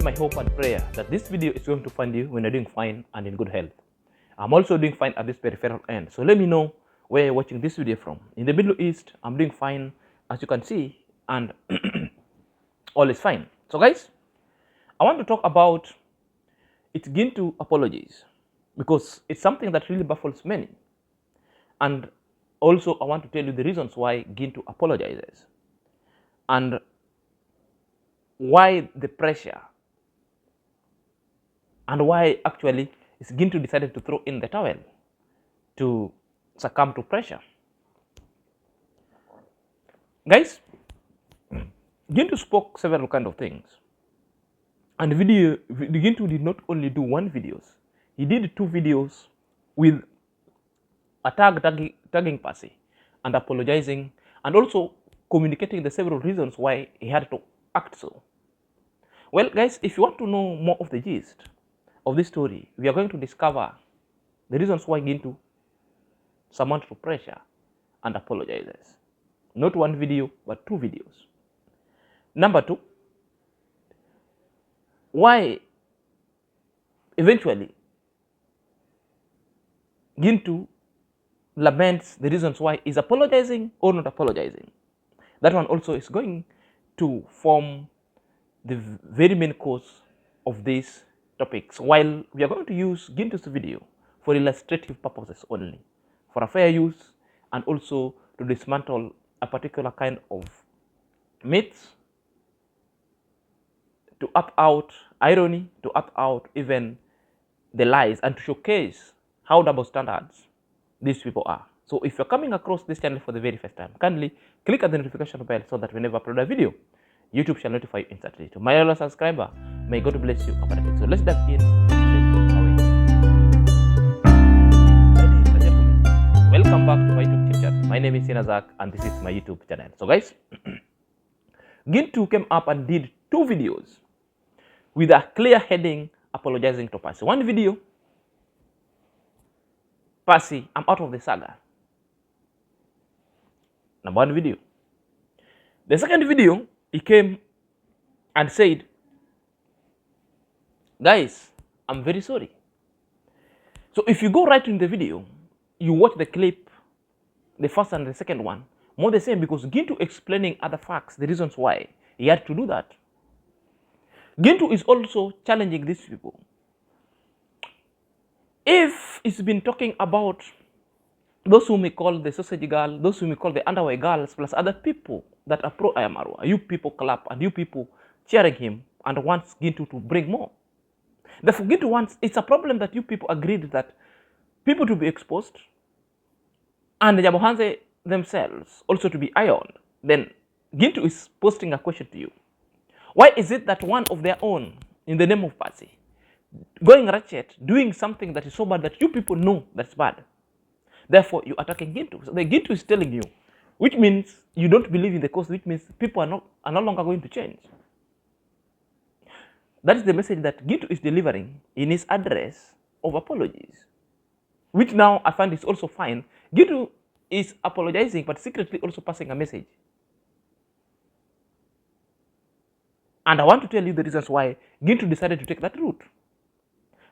my hope and prayer that this video is going to find you when you're doing fine and in good health. I'm also doing fine at this peripheral end, so let me know where you're watching this video from. In the Middle East, I'm doing fine, as you can see, and all is fine. So guys, I want to talk about Gintu apologies, because it's something that really baffles many. And also I want to tell you the reasons why Gintu apologizes and why the pressure and why actually Gintu decided to throw in the towel to succumb to pressure. Guys, Gintu spoke several kind of things, and Gintu did not only do one videos, he did 2 videos with a tagging Percy and apologizing and also communicating the several reasons why he had to act so. Well guys, if you want to know more of the gist of this story, we are going to discover the reasons why Gintu summoned to pressure and apologizes. Not one video, but 2 videos. Number 2, why eventually Gintu laments the reasons why he's apologizing or not apologizing. That one also is going to form the very main cause of these topics, while we are going to use Gintu's video for illustrative purposes only, for a fair use, and also to dismantle a particular kind of myths, to up out irony, to up out even the lies, and to showcase how double standards these people are. So if you're coming across this channel for the very first time, kindly click on the notification bell so that whenever I upload a video, YouTube shall notify you instantly. To my fellow subscriber, may God bless you abundantly. So let's dive in straight away. Ladies and gentlemen, welcome back to my YouTube channel. My name is Zach and this is my YouTube channel. So guys, Gintu came up and did 2 videos with a clear heading apologizing to Percy. One video, Percy, I'm out of the saga. Number 1 video. The second video, he came and said, guys, I'm very sorry. So if you go right in the video, you watch the clip, the first and the second one, more the same, because Gintu explaining other facts, the reasons why he had to do that. Gintu is also challenging these people. If it's been talking about those whom we call the sausage girl, those whom we call the underwear girls, plus other people that are pro IAM-MARWA, you people clap and you people cheering him and wants Gintu to bring more. Therefore, Gintu wants, it's a problem that you people agreed that people to be exposed and the Jabohanse themselves also to be ironed. Then Gintu is posting a question to you. Why is it that one of their own, in the name of Percy, going ratchet, doing something that is so bad that you people know that's bad? Therefore, you attacking Gintu. So the Gintu is telling you, which means you don't believe in the cause, which means people are no longer going to change. That is the message that Gintu is delivering in his address of apologies, which now I find is also fine. Gintu is apologizing, but secretly also passing a message. And I want to tell you the reasons why Gintu decided to take that route.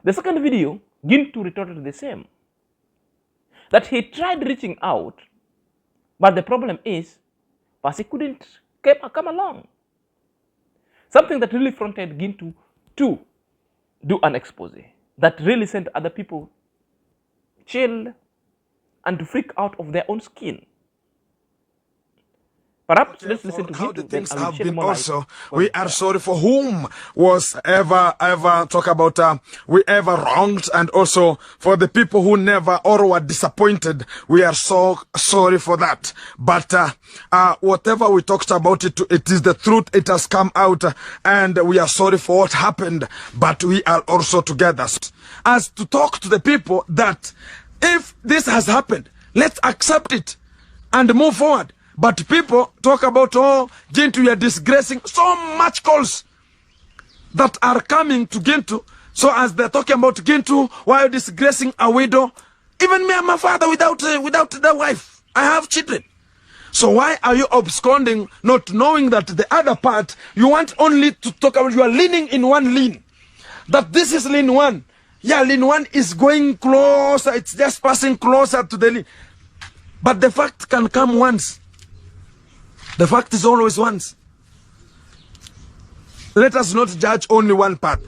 The second video, Gintu retorted the same. That he tried reaching out, but the problem is, Percy couldn't come along. Something that really fronted Gintu to do an expose, that really sent other people chill and to freak out of their own skin. Perhaps let's listen to how the Gintu, things then I will have shed been more light. also. We are sorry for whom was ever talk about we ever wronged, and also for the people who never or were disappointed. We are so sorry for that. But whatever we talked about, it is the truth. It has come out, and we are sorry for what happened. But we are also together as to talk to the people that if this has happened, let's accept it and move forward. But people talk about, oh, Gintu, you are disgracing. So much calls that are coming to Gintu. So as they're talking about Gintu, why are you disgracing a widow? Even me, I'm a father without the wife. I have children. So why are you absconding, not knowing that the other part, you want only to talk about, you are leaning in one lean. That this is lean one. Yeah, lean one is going closer, it's just passing closer to the lean. But the fact can come once. The fact is always once. Let us not judge only one part.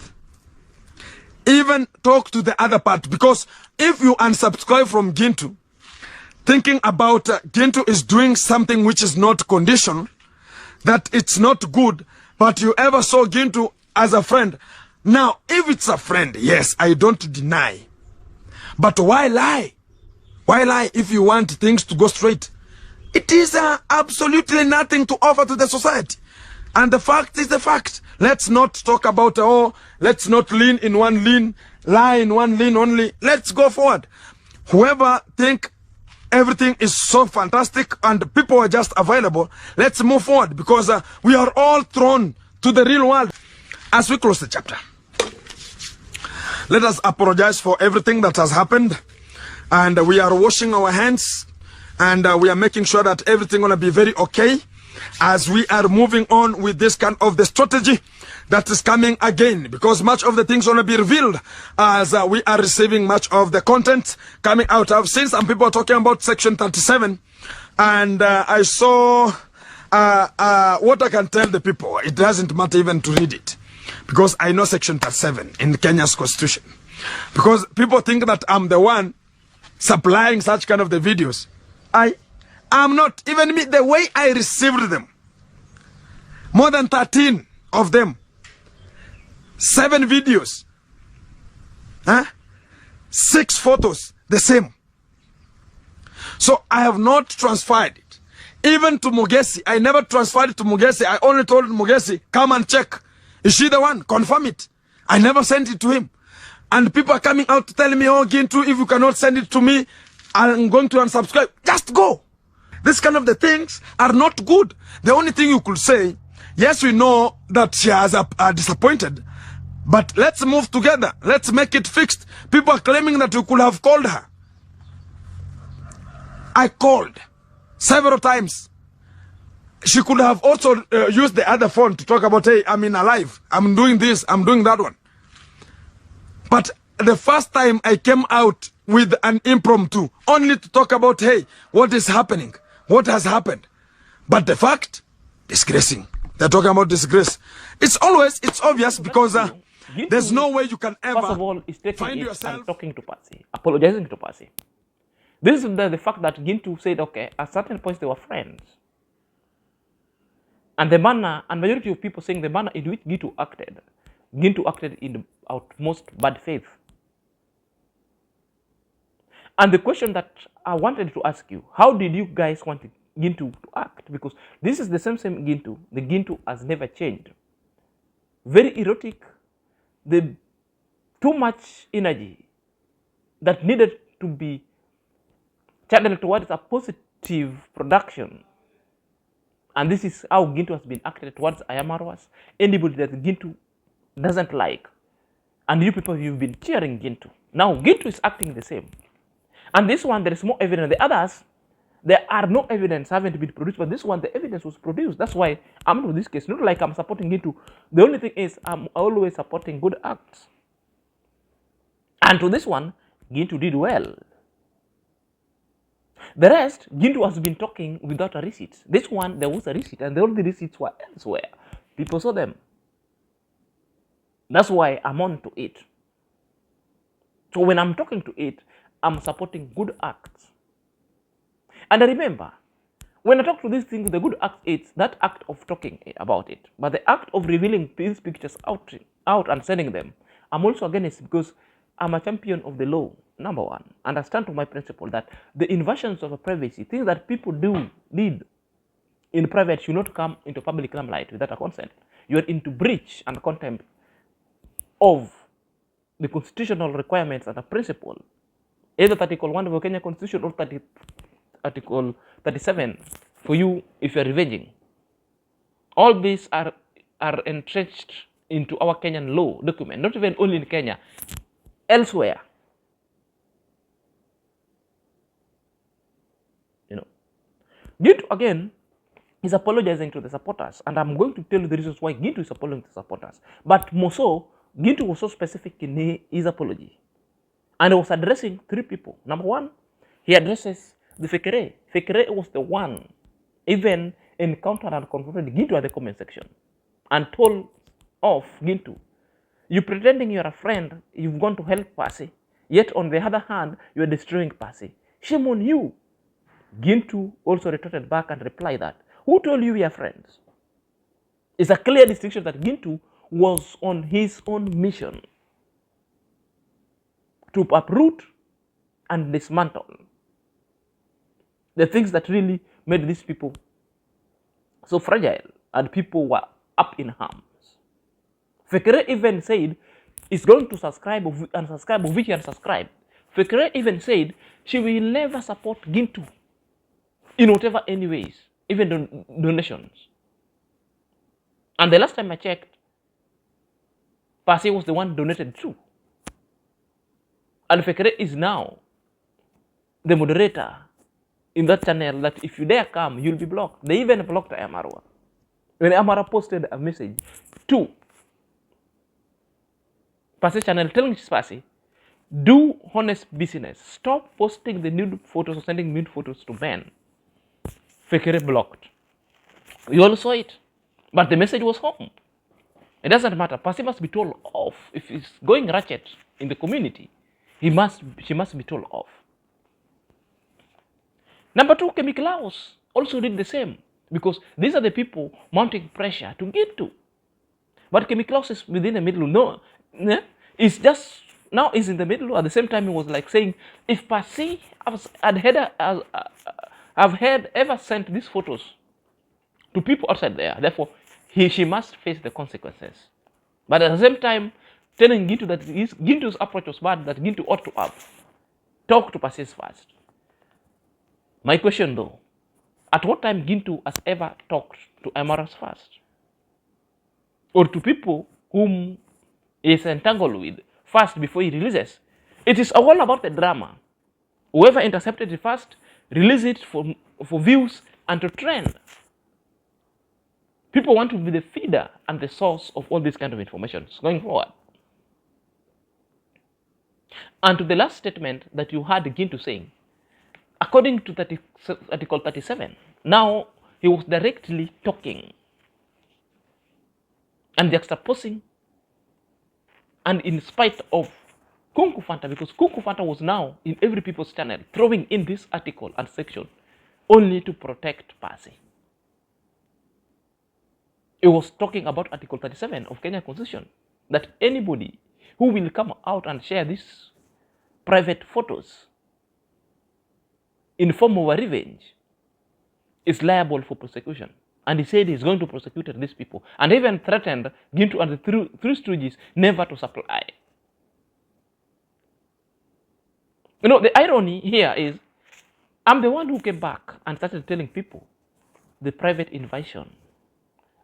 Even talk to the other part, because if you unsubscribe from Gintu, thinking about Gintu is doing something which is not conditional, that it's not good, but you ever saw Gintu as a friend. Now, if it's a friend, yes, I don't deny. But why lie? Why lie if you want things to go straight? It is absolutely nothing to offer to the society. And the fact is the fact. Let's not talk about, oh, let's not lean in one lean, lie in one lean only. Let's go forward. Whoever think everything is so fantastic and people are just available, let's move forward, because we are all thrown to the real world. As we close the chapter, let us apologize for everything that has happened, and we are washing our hands, and we are making sure that everything gonna be very okay as we are moving on with this kind of the strategy that is coming again, because much of the things gonna be revealed as we are receiving much of the content coming out. I've seen some people talking about section 37, and I saw what I can tell the people, it doesn't matter even to read it, because I know section 37 in Kenya's constitution. Because people think that I'm the one supplying such kind of the videos. I am not. Even me, the way I received them, more than 13 of them, 7 videos, 6 photos, the same. So I have not transferred it. Even to Mugesi, I never transferred it to Mugesi. I only told Mugesi, come and check. Is she the one? Confirm it. I never sent it to him. And people are coming out to tell me, oh, Gintu, if you cannot send it to me, I'm going to unsubscribe. Just go. This kind of the things are not good. The only thing you could say, yes, we know that she has disappointed, but let's move together. Let's make it fixed. People are claiming that you could have called her. I called several times. She could have also used the other phone to talk about, hey, I'm in alive. I'm doing this. I'm doing that one. But the first time I came out with an impromptu, only to talk about, hey, what is happening? What has happened? But the fact, disgracing. They're talking about disgrace. It's obvious, because there's no way you can ever, first of all, is taking find it yourself and talking to Patsy, apologizing to Patsy. This is the fact that Gintu said, okay, at certain points they were friends. And the manner, and majority of people saying the manner in which Gintu acted in the utmost bad faith. And the question that I wanted to ask you, how did you guys want Gintu to act? Because this is the same Gintu. The Gintu has never changed. Very erotic, the too much energy that needed to be channeled towards a positive production. And this is how Gintu has been acted towards IAM-MARWAs. Anybody that Gintu doesn't like. And you people, you've been cheering Gintu. Now Gintu is acting the same. And this one, there is more evidence. The others, there are no evidence haven't been produced. But this one, the evidence was produced. That's why I'm in this case. Not like I'm supporting Gintu. The only thing is I'm always supporting good acts. And to this one, Gintu did well. The rest, Gintu has been talking without a receipt. This one, there was a receipt, and all the receipts were elsewhere. People saw them. That's why I'm on to it. So when I'm talking to it, I'm supporting good acts. And I remember, when I talk to these things, the good act is that act of talking about it. But the act of revealing these pictures out and sending them, I'm also against it, because I'm a champion of the law, number one. And I stand to my principle that the invasions of privacy, things that people did in private, should not come into public limelight without a consent. You are into breach and contempt of the constitutional requirements and a principle, either Article 1 of the Kenya Constitution or Article 37 for you if you are revenging. All these are entrenched into our Kenyan law document, not even only in Kenya, elsewhere. You know. Gintu again is apologizing to the supporters, and I'm going to tell you the reasons why Gintu is apologizing to the supporters. But more so, Gintu was so specific in his apology, and he was addressing three people. Number one, he addresses the Fekere. Fekere was the one even encountered and confronted Gintu at the comment section and told off Gintu. You pretending you're a friend, you've gone to help Percy, yet on the other hand, you're destroying Percy. Shame on you. Gintu also retorted back and replied that, who told you we are friends? It's a clear distinction that Gintu was on his own mission to uproot and dismantle the things that really made these people so fragile and people were up in arms. Fekere even said is going to subscribe and unsubscribe, of which he unsubscribed. Fekere even said she will never support Gintu in whatever any ways, even donations. And the last time I checked, Percy was the one donated to. And Fekere is now the moderator in that channel that if you dare come, you'll be blocked. They even blocked IAM-MARWA. When IAM-MARWA posted a message to Percy's channel telling Percy, do honest business. Stop posting the nude photos or sending nude photos to men. Fekere blocked. You all saw it. But the message was home. It doesn't matter. Percy must be told off. If he's going ratchet in the community, she must be told off. Number two, Kemiklaus also did the same, because these are the people mounting pressure to get to. But Kemiklaus is within the middle. No, it's just now is in the middle. At the same time, he was like saying, if Percy had ever sent these photos to people outside there, therefore she must face the consequences. But at the same time, telling Gintu that Gintu's approach was bad, that Gintu ought to have talked to Percy first. My question though, at what time Gintu has ever talked to IAM-MARWA first? Or to people whom he is entangled with first before he releases? It is all about the drama. Whoever intercepted it first, release it for views and to trend. People want to be the feeder and the source of all these kind of information going forward. And to the last statement that you heard Gintu saying, according to Article 37, now he was directly talking and juxtaposing, and in spite of Kunku Fanta, because Kunku Fanta was now in every people's channel throwing in this article and section only to protect Percy. It was talking about Article 37 of Kenya Constitution, that anybody who will come out and share these private photos in form of a revenge is liable for prosecution. And he said he's going to prosecute these people, and even threatened Gintu and the three stooges never to supply. You know, the irony here is, I'm the one who came back and started telling people the private invasion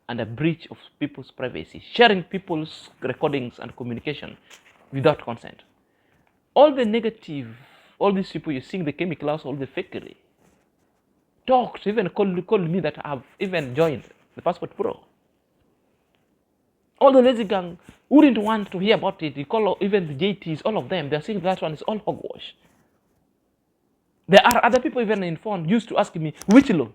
and a breach of people's privacy, sharing people's recordings and communication without consent. All the negative, all these people you're seeing, the Kemiklaus, all the fakery, talked, even called me that I've even joined the Passport Pro. All the lazy gang wouldn't want to hear about it. You call even the JTs, all of them, they're saying that one is all hogwash. There are other people even informed used to ask me, which law?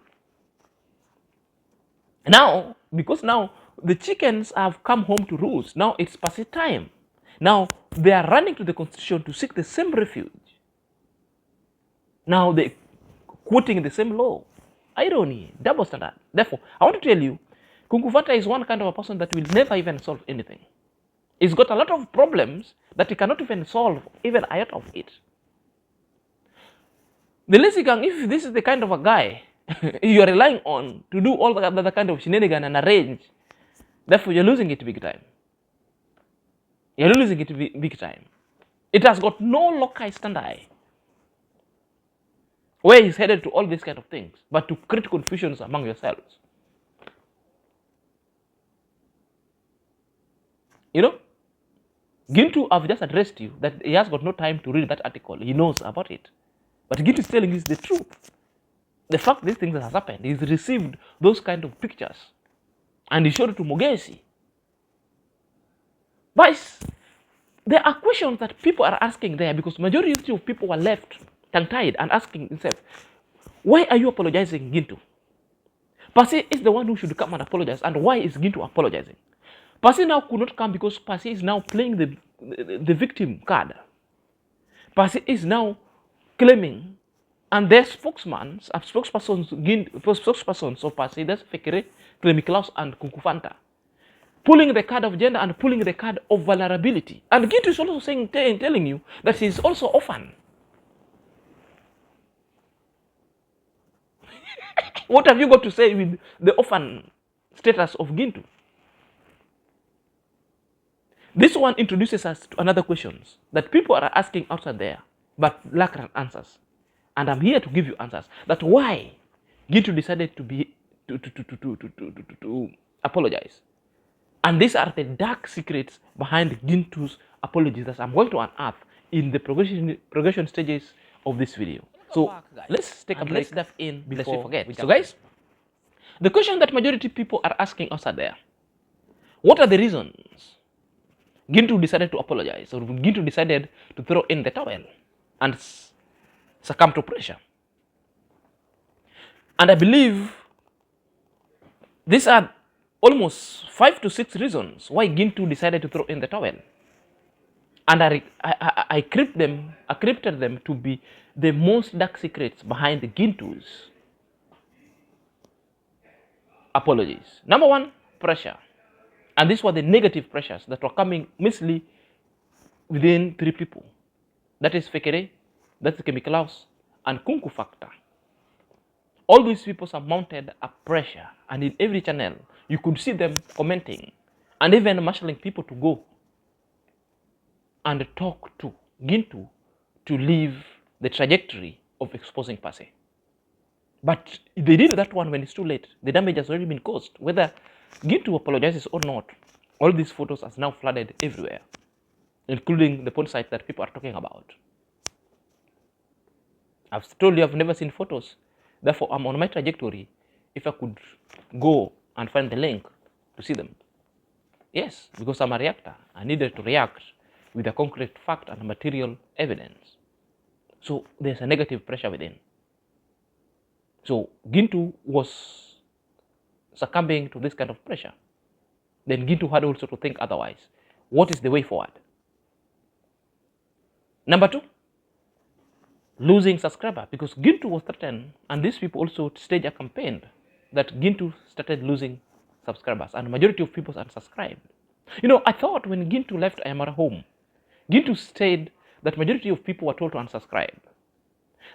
Now, because now the chickens have come home to roost, now it's Percy time. Now they are running to the constitution to seek the same refuge. Now they're quoting the same law. Irony, double standard. Therefore, I want to tell you, Kunku Fanta is one kind of a person that will never even solve anything. He's got a lot of problems that he cannot even solve even a lot of it. The lazy gang, if this is the kind of a guy you are relying on to do all the other kind of shenanigan and arrange, therefore you're losing it big time. You're losing it big time. It has got no localized eye where he's headed to all these kind of things, but to create confusions among yourselves. You know, Gintu have just addressed you that he has got no time to read that article. He knows about it. But Gintu is telling you the truth. the fact these things has happened, he's received those kind of pictures and he showed it to Mogesi. But there are questions that people are asking there because majority of people were left tongue-tied and asking themselves, why are you apologizing, Gintu? Percy is the one who should come and apologize, and why is Gintu apologizing? Percy now could not come because Percy is now playing the victim card. Percy is now claiming, and their spokespersons of Percy, that's Fekere, Clemiklaus, and Kunkufanta, pulling the card of gender and pulling the card of vulnerability. And Gintu is also saying, telling you that he is also orphan. What have you got to say with the orphan status of Gintu? This one introduces us to another questions that people are asking outside there, but lack answers. And I'm here to give you answers. That why Gintu decided to apologize. And these are the dark secrets behind Gintu's apologies that I'm going to unearth in the progression stages of this video. So let's take a break. Let's dive in before we forget. So guys, the question that majority people are asking outside there, what are the reasons Gintu decided to apologize, or Gintu decided to throw in the towel and succumb to pressure? And I believe these are almost 5 to 6 reasons why Gintu decided to throw in the towel. And I crypted them to be the most dark secrets behind Gintu's apologies. Number one, pressure. And these were the negative pressures that were coming mostly within 3 people. That is Fekere, that's Kemiklaus, and Kunku Factor. All these people have mounted a pressure, and in every channel, you could see them commenting and even marshalling people to go and talk to Gintu to leave the trajectory of exposing Percy. But they did that one when it's too late. The damage has already been caused. Whether Gintu apologizes or not, all these photos are now flooded everywhere, including the porn site that people are talking about. I've told you I've never seen photos. Therefore, I'm on my trajectory. If I could go and find the link to see them. Yes, because I'm a reactor. I needed to react with a concrete fact and material evidence. So there's a negative pressure within. So Gintu was succumbing to this kind of pressure. Then Gintu had also to think otherwise. What is the way forward? Number 2, losing subscriber, because Gintu was threatened, and these people also staged a campaign that Gintu started losing subscribers, and majority of people unsubscribed. You know, I thought when Gintu left IAM-MARWA home, Gintu said that majority of people were told to unsubscribe.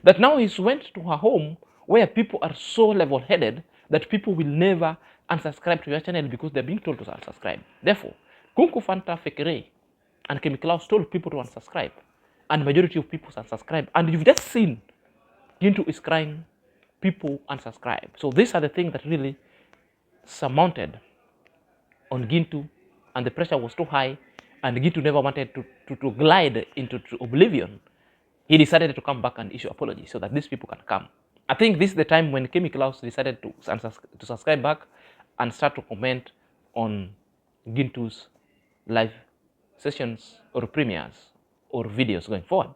That now he went to her home where people are so level-headed that people will never unsubscribe to your channel because they're being told to unsubscribe. Therefore, Kunku Fanta, Fekere, and Kemiklaus told people to unsubscribe, and majority of people unsubscribe. And you've just seen Gintu is crying, people unsubscribe. So these are the things that really surmounted on Gintu, and the pressure was too high, and Gintu never wanted to glide into oblivion. He decided to come back and issue apology so that these people can come. I think this is the time when Kemiklaus decided to subscribe back and start to comment on Gintu's live sessions or premieres or videos going forward.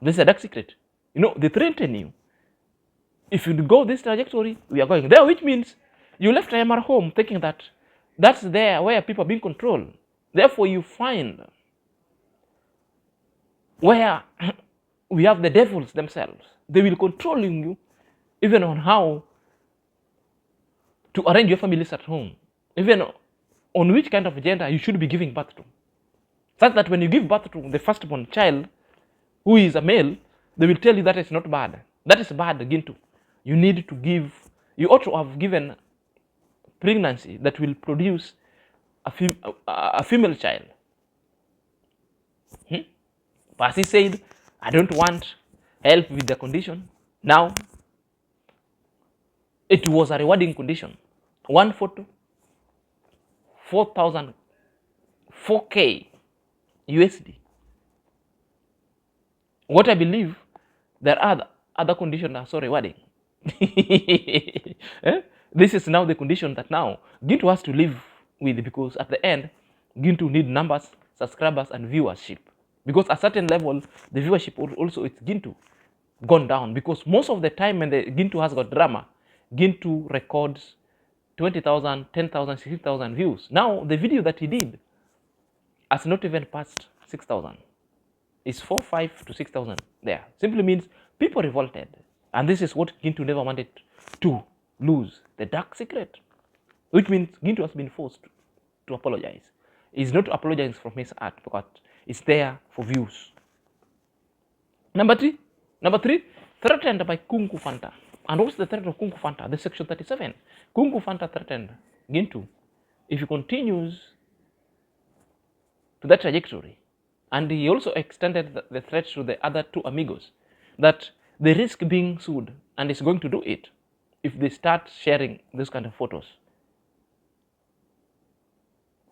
This is a dark secret. You know, they threaten you. If you go this trajectory, we are going there, which means you left IAM-MARWA home thinking that that's there where people are being controlled. Therefore, you find where we have the devils themselves. They will control you even on how to arrange your families at home, even on which kind of gender you should be giving birth to. Such that when you give birth to the firstborn child, who is a male, they will tell you that is not bad. That is bad, Gintu. You need to give, you ought to have given pregnancy that will produce a female child. Percy said, I don't want help with the condition. Now, it was a rewarding condition. One photo, 4,000, 4K USD. What I believe, there are other conditions are so rewarding. Eh? This is now the condition that now Gintu has to live with, because at the end, Gintu need numbers, subscribers, and viewership. Because at a certain level, the viewership also it's Gintu gone down, because most of the time when the Gintu has got drama, Gintu records 20,000, 10,000, 16,000 views. Now the video that he did has not even passed 6,000. It's 4, 5 to 6,000 there. Simply means people revolted, and this is what Gintu never wanted to lose, the dark secret, which means Gintu has been forced to apologize. He's not apologizing from his heart, but it's there for views. Number three, threatened by Kung Fu Fanta. And what's the threat of Kung Fu Fanta? The section 37. Kung Fu Fanta threatened Gintu if he continues to that trajectory. And he also extended the threat to the other two amigos, that they risk being sued, and is going to do it if they start sharing this kind of photos.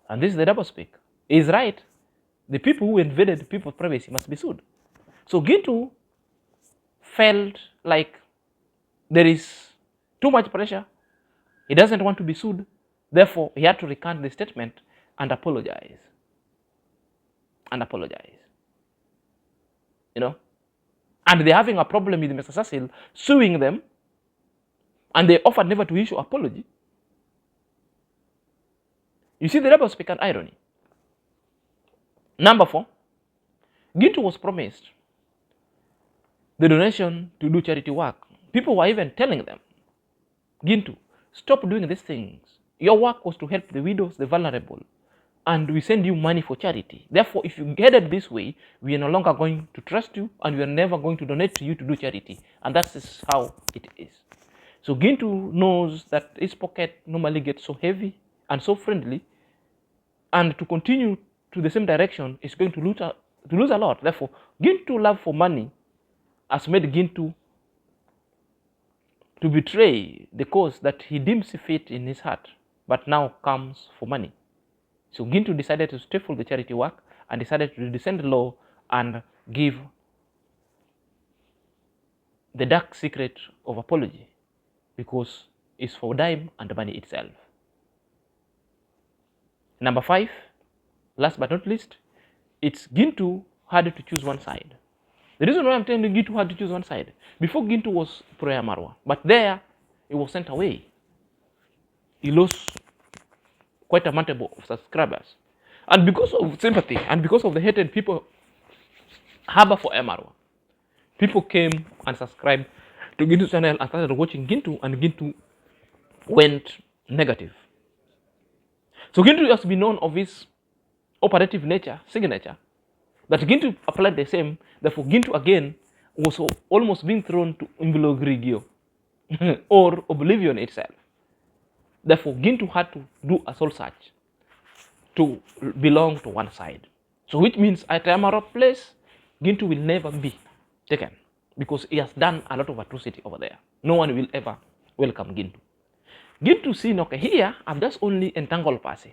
And this is the double speak. He's right. The people who invaded people's privacy must be sued. So Gintu felt like there is too much pressure. He doesn't want to be sued. Therefore, he had to recant the statement and apologize. You know? And they're having a problem with Mr. Cecil suing them, and they offered never to issue apology. You see the double speak and irony. Number 4, Gintu was promised the donation to do charity work. People were even telling them, Gintu, stop doing these things. Your work was to help the widows, the vulnerable, and we send you money for charity. Therefore, if you get it this way, we are no longer going to trust you, and we are never going to donate to you to do charity. And that is how it is. So Gintu knows that his pocket normally gets so heavy and so friendly, and to continue to the same direction is going to lose a lot. Therefore, Gintu's love for money has made Gintu to betray the cause that he deems fit in his heart, but now comes for money. So Gintu decided to stifle the charity work and decided to descend low and give the dark secret of apology, because it's for dime and money itself. Number 5, last but not least, it's Gintu had to choose one side. The reason why I'm telling you Gintu had to choose one side, before Gintu was pro IAM-MARWA, but there he was sent away. He lost quite a multiple of subscribers. And because of sympathy and because of the hatred people harbor for IAM-MARWA, people came and subscribed to Gintu's channel and started watching Gintu, and Gintu went negative. So Gintu has been known of his operative nature, signature, that Gintu applied the same. Therefore, Gintu again was almost being thrown to Imbilogrigio or oblivion itself. Therefore, Gintu had to do a soul search to belong to one side. So which means at IAM-MARWA place, Gintu will never be taken, because he has done a lot of atrocity over there. No one will ever welcome Gintu. Gintu seen, okay, here I'm just only entangled person,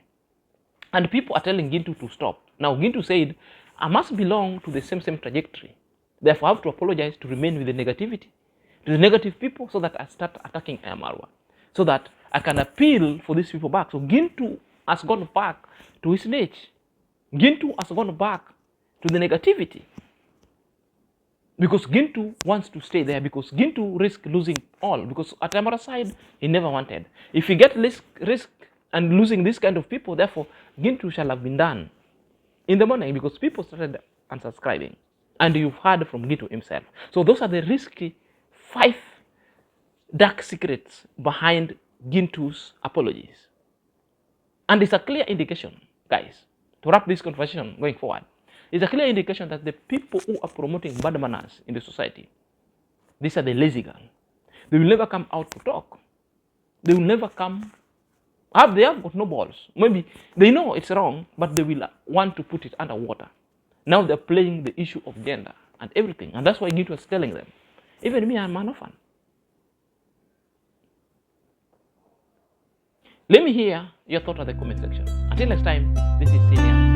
and people are telling Gintu to stop. Now Gintu said, I must belong to the same trajectory. Therefore, I have to apologize to remain with the negativity, to the negative people, so that I start attacking IAM-MARWA, so that I can appeal for these people back. So Gintu has gone back to his niche. Gintu has gone back to the negativity, because Gintu wants to stay there, because Gintu risks losing all, because at IAM-MARWA side, he never wanted. If he get risk and losing this kind of people, therefore, Gintu shall have been done in the morning, because people started unsubscribing. And you've heard from Gintu himself. So those are the risky 5 dark secrets behind Gintu's apologies. And it's a clear indication, guys, to wrap this conversation going forward, it's a clear indication that the people who are promoting bad manners in the society, these are the lazy gang. They will never come out to talk. They will never come. They have got no balls. Maybe they know it's wrong, but they will want to put it underwater. Now they're playing the issue of gender and everything. And that's why Gintu was telling them, even me, I'm an orphan. Let me hear your thought in the comment section. Until next time, this is Senior.